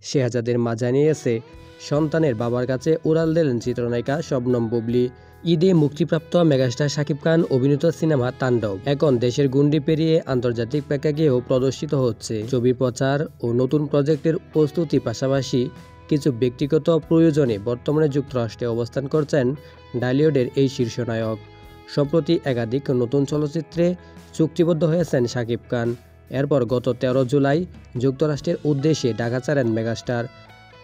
শেহজাদের মা জানিয়েছে, সন্তানের বাবার কাছে উড়াল দিলেন চিত্রনায়িকা শবনম বুবলী। ঈদে মুক্তিপ্রাপ্ত মেগাস্টার শাকিব খান অভিনীত সিনেমা তাণ্ডব এখন দেশের গণ্ডি পেরিয়ে আন্তর্জাতিক প্রেক্ষাগৃহেও প্রদর্শিত হচ্ছে। ছবি প্রচার ও নতুন প্রজেক্টের প্রস্তুতির পাশাপাশি কিছু ব্যক্তিগত প্রয়োজনে বর্তমানে যুক্তরাষ্ট্রে অবস্থান করছেন ঢালিউডের এই শীর্ষ নায়ক। সম্প্রতি একাধিক নতুন চলচ্চিত্রে চুক্তিবদ্ধ হয়েছেন শাকিব খান। এরপর গত 13 জুলাই যুক্তরাষ্ট্রের উদ্দেশ্যে ঢাকা ছাড়েন মেগাস্টার।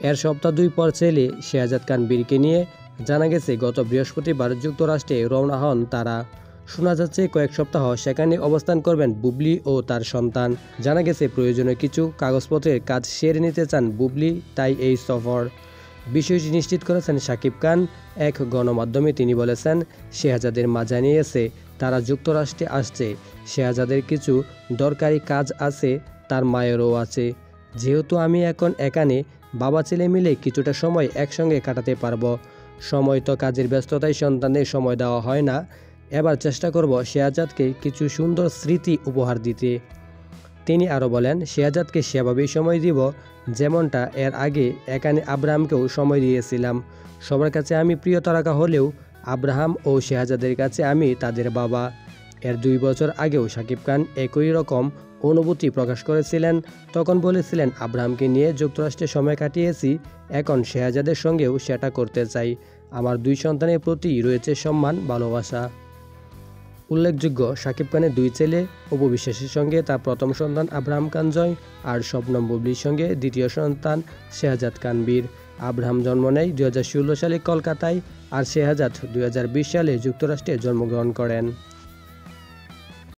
এর সপ্তাহ 2 পর ছেলে শেহজাদ খান বীরকে নিয়ে জানা গেছে গত বৃহস্পতিবার যুক্তরাষ্ট্রে রওনা হন তারা। শোনা যাচ্ছে কয়েক সপ্তাহ সেখানে অবস্থান করবেন বুবলী ও তার সন্তান। জানা গেছে প্রয়োজনীয় কিছু কাগজপত্রের কাজ সেরে নিতে চান বুবলী, তাই এই সফর। বিষয়টি নিশ্চিত করেছেন শাকিব খান। এক গণমাধ্যমে তিনি বলেছেন, শেহজাদের মা জানিয়েছে তারা যুক্তরাষ্ট্রে আসছে। শেহজাদের কিছু দরকারি কাজ আছে, তার মায়েরও আছে। যেহেতু আমি এখন এখানে, বাবা ছেলে মিলে কিছুটা সময় একসঙ্গে কাটাতে পারবো। সময় তো কাজের ব্যস্ততায় সন্তানদের সময় দেওয়া হয় না। এবার চেষ্টা করব শেহজাদকে কিছু সুন্দর স্মৃতি উপহার দিতে। তিনি আরও বলেন, শেহজাদকে সেভাবেই সময় দিব যেমনটা এর আগে এখানে আব্রাহামকেও সময় দিয়েছিলাম। সবার কাছে আমি প্রিয় তারকা হলেও আব্রাহাম ও শেহজাদের কাছে আমি তাদের বাবা। এর 2 বছর আগেও শাকিব খান একই রকম অনুভূতি প্রকাশ করেছিলেন। তখন বলেছিলেন, আব্রাহামকে নিয়ে যুক্তরাষ্ট্রে সময় কাটিয়েছি, এখন শেহজাদের সঙ্গেও সেটা করতে চাই। আমার 2 সন্তানের প্রতি রয়েছে সম্মান, ভালোবাসা। উল্লেখযোগ্য, শাকিব খানের 2 ছেলে অপু বিশ্বাসের সঙ্গে তার প্রথম সন্তান আব্রাহাম খান জয় আর শবনম বুবলীর সঙ্গে দ্বিতীয় সন্তান শেহজাদ খান বীর। আব্রাহাম জন্ম নেয় 2016 সালে কলকাতায় আর শেহজাদ 2020 সালে যুক্তরাষ্ট্রে জন্মগ্রহণ করেন।